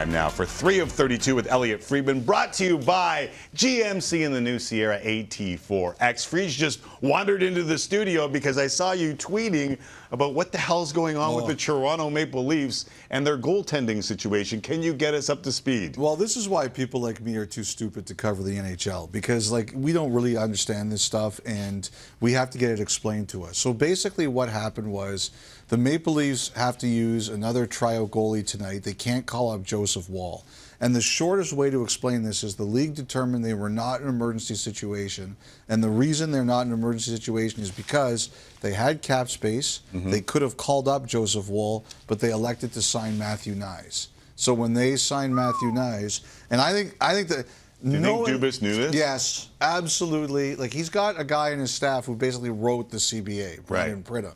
Time now for 3 of 32 with Elliotte Friedman, brought to you by GMC and the new Sierra AT4X. Freeze just wandered into the studio because I saw you tweeting about what the hell's going on with the Toronto Maple Leafs and their goaltending situation. Can you get us up to speed? Well, this is why people like me are too stupid to cover the NHL, because we don't really understand this stuff and we have to get it explained to us. So basically what happened was the Maple Leafs have to use another tryout goalie tonight. They can't call up Joseph Woll. And the shortest way to explain this is the league determined they were not in an emergency situation. And the reason they're not in an emergency situation is because they had cap space. They could have called up Joseph Woll, but they elected to sign Matthew Knies. So when they signed Matthew Knies, and I think that Do you think Dubas knew this? Yes, absolutely. Like, he's got a guy in his staff who basically wrote the CBA, Brandon Pridham.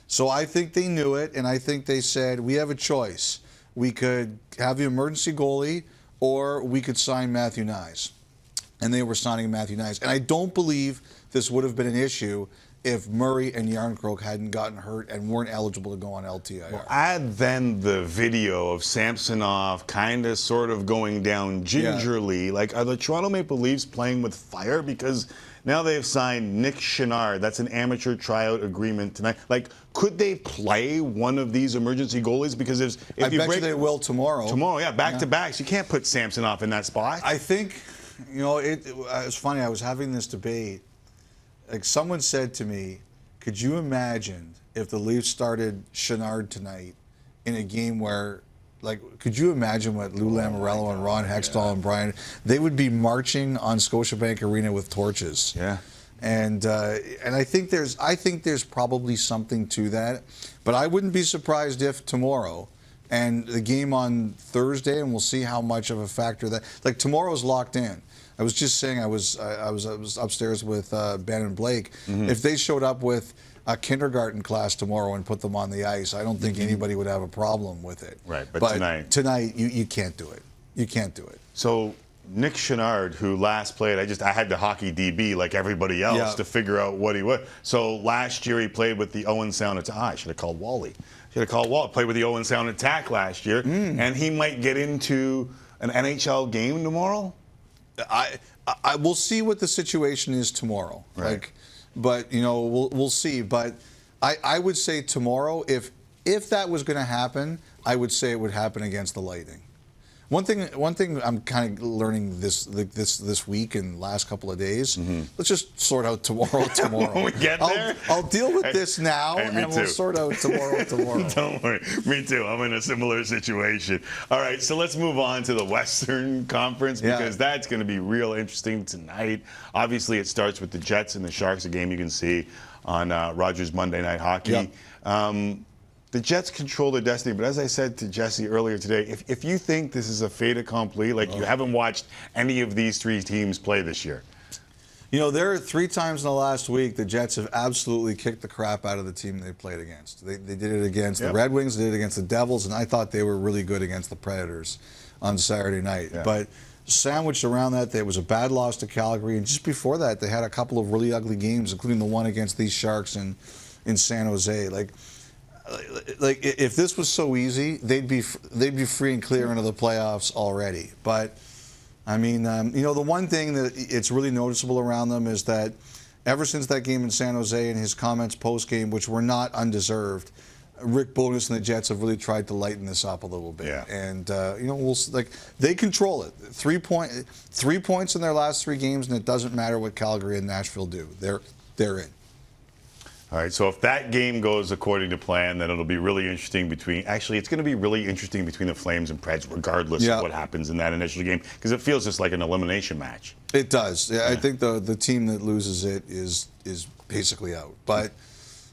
So I think they knew it, and I think they said, we have a choice. We could have the emergency goalie, or we could sign Matthew Knies. And they were signing Matthew Knies. And I don't believe this would have been an issue if Murray and Yarncroke hadn't gotten hurt and weren't eligible to go on LTIR. Well, add then the video of Samsonov kind of sort of going down gingerly. Yeah. Like, are the Toronto Maple Leafs playing with fire? Because now they've signed Nick Chenard. That's an amateur tryout agreement tonight. Like, could they play one of these emergency goalies? Because if I bet you they will tomorrow. Tomorrow, yeah, back-to-backs. You can't put Samsonov in that spot. I think, you know, it's funny. I was having this debate. Like, someone said to me, could you imagine if the Leafs started Chenard tonight in a game where, like, could you imagine what Lou Lamoriello and Ron Hextall and Brian, they would be marching on Scotiabank Arena with torches. Yeah. And I think there's probably something to that, but I wouldn't be surprised if tomorrow and the game on Thursday, and we'll see how much of a factor that, like, tomorrow's locked in. I was just saying, I was upstairs with Ben and Blake. If they showed up with a kindergarten class tomorrow and put them on the ice, I don't think anybody would have a problem with it. Right, but tonight you can't do it. You can't do it. So Nick Chenard, who last played, I had to hockey DB like everybody else to figure out what he was. So last year he played with the Owen Sound Attack. I should have called Wally. Should have called Wally. Played with the Owen Sound Attack last year, and he might get into an NHL game tomorrow. I will see what the situation is tomorrow. Right. Like, but you know, we'll see. But I would say tomorrow, if that was going to happen, I would say it would happen against the Lightning. One thing I'm kind of learning this week and last couple of days. Let's just sort out tomorrow. When we get there, I'll deal with this now, and we'll sort out tomorrow. Don't worry, me too. I'm in a similar situation. All right, so let's move on to the Western Conference, because that's going to be real interesting tonight. Obviously, it starts with the Jets and the Sharks, a game you can see on Rogers Monday Night Hockey. The Jets control their destiny, but as I said to Jesse earlier today, if you think this is a fait accompli, like you haven't watched any of these three teams play this year. You know, there are 3 times in the last week the Jets have absolutely kicked the crap out of the team they played against. They did it against the Red Wings, they did it against the Devils, and I thought they were really good against the Predators on Saturday night. But sandwiched around that, there was a bad loss to Calgary, and just before that, they had a couple of really ugly games, including the one against these Sharks in San Jose. Like, if this was so easy, they'd be free and clear into the playoffs already. But I mean, you know, the one thing that it's really noticeable around them is that ever since that game in San Jose and his comments post game, which were not undeserved, Rick Bowness and the Jets have really tried to lighten this up a little bit. And you know, they control it. 3 points in their last 3 games, and it doesn't matter what Calgary and Nashville do. They're in. All right, so if that game goes according to plan, then it'll be really interesting actually, it's going to be really interesting between the Flames and Preds, regardless of what happens in that initial game, because it feels just like an elimination match. It does. I think the team that loses it is basically out. But,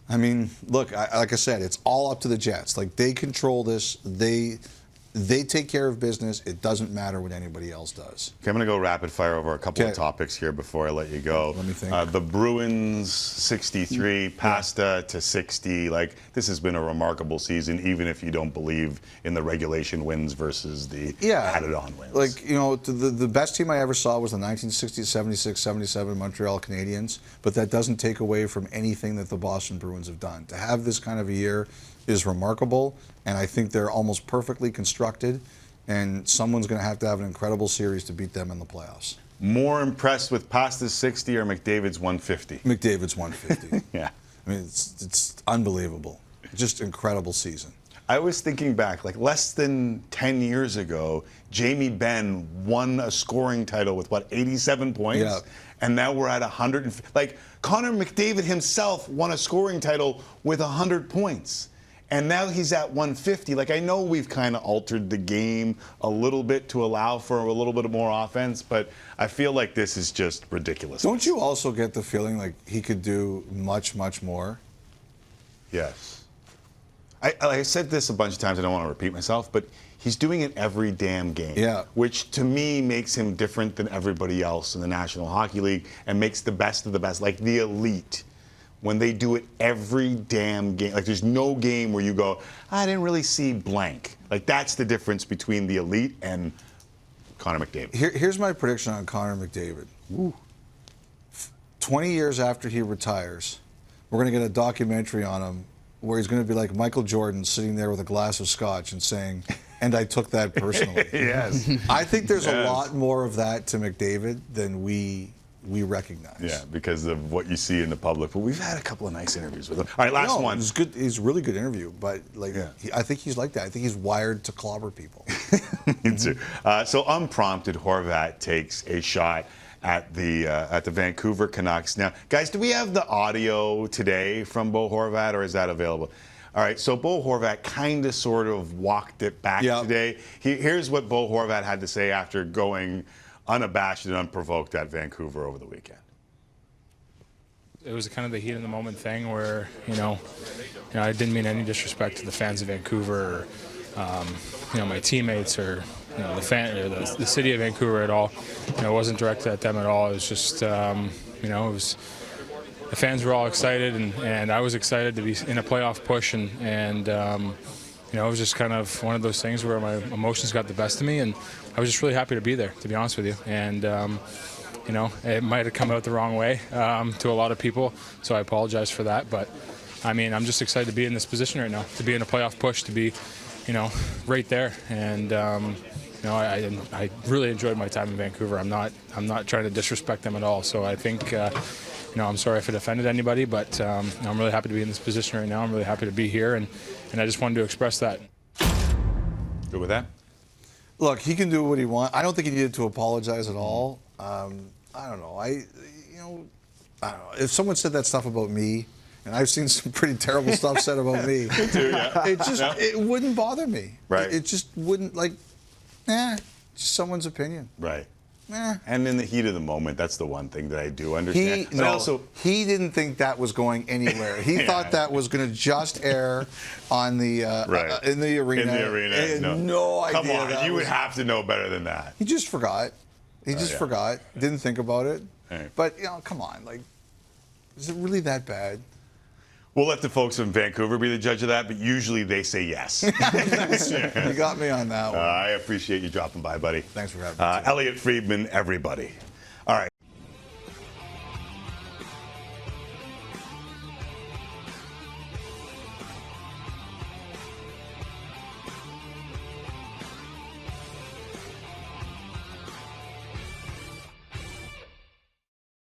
I mean, look, like I said, it's all up to the Jets. Like, they control this. They take care of business. It doesn't matter what anybody else does. Okay, I'm going to go rapid fire over a couple of topics here before I let you go. Let me think. The Bruins 63, Pasta to 60. Like, this has been a remarkable season, even if you don't believe in the regulation wins versus the added-on wins. Like, you know, the best team I ever saw was the 1960, 76, 77 Montreal Canadiens, but that doesn't take away from anything that the Boston Bruins have done. To have this kind of a year is remarkable, and I think they're almost perfectly constructed. and someone's going to have an incredible series to beat them in the playoffs. More impressed with Pasta's 60 or McDavid's 150? McDavid's 150. Yeah. I mean, it's unbelievable. Just incredible season. I was thinking back, like less than 10 years ago, Jamie Benn won a scoring title with, 87 points? Yeah. And now we're at 100. Like, Connor McDavid himself won a scoring title with 100 points. And now he's at 150. Like, I know we've kind of altered the game a little bit to allow for a little bit more offense, but I feel like this is just ridiculous. Don't you also get the feeling like he could do much, much more? Yes. I said this a bunch of times, I don't want to repeat myself, but he's doing it every damn game. Yeah. Which to me makes him different than everybody else in the National Hockey League and makes the best of the best, like the elite. When they do it every damn game, like there's no game where you go, I didn't really see blank. Like that's the difference between the elite and Connor McDavid. Here's my prediction on Connor McDavid. Ooh. 20 years after he retires, we're going to get a documentary on him where he's going to be like Michael Jordan sitting there with a glass of scotch and saying, and I took that personally. Yes. I think there's a lot more of that to McDavid than we recognize. Yeah, because of what you see in the public. But we've had a couple of nice interviews with him. All right, last one. It's good. He's a really good interview, but Yeah. I think he's like that. I think he's wired to clobber people. Me too. So unprompted, Horvat takes a shot at the Vancouver Canucks. Now, guys, do we have the audio today from Bo Horvat, or is that available? All right, so Bo Horvat kind of sort of walked it back today. Here's what Bo Horvat had to say after going unabashed and unprovoked at Vancouver over the weekend. It was kind of the heat of the moment thing where, I didn't mean any disrespect to the fans of Vancouver or, my teammates or, the city of Vancouver at all. It wasn't directed at them at all. It was just, it was, the fans were all excited and I was excited to be in a playoff push and it was just kind of one of those things where my emotions got the best of me and I was just really happy to be there, to be honest with you. And, it might have come out the wrong way to a lot of people, so I apologize for that. But, I'm just excited to be in this position right now, to be in a playoff push, to be, right there. And, I really enjoyed my time in Vancouver. I'm not trying to disrespect them at all. So I think, I'm sorry if it offended anybody, but I'm really happy to be in this position right now. I'm really happy to be here, and I just wanted to express that. Good with that? Look, he can do what he wants. I don't think he needed to apologize at all. I don't know. I don't know. If someone said that stuff about me, and I've seen some pretty terrible stuff said about me, Me too, yeah. it wouldn't bother me. Right. It just wouldn't, just someone's opinion. Right. And in the heat of the moment, that's the one thing that I do understand. He didn't think that was going anywhere. He thought that was going to just air on the in the arena. In the arena. He had no idea. Come on, you would have to know better than that. He just forgot. He just forgot. Didn't think about it. Right. But come on, is it really that bad? We'll let the folks in Vancouver be the judge of that, but usually they say yes. You got me on that one. I appreciate you dropping by, buddy. Thanks for having me. Elliotte Friedman, everybody.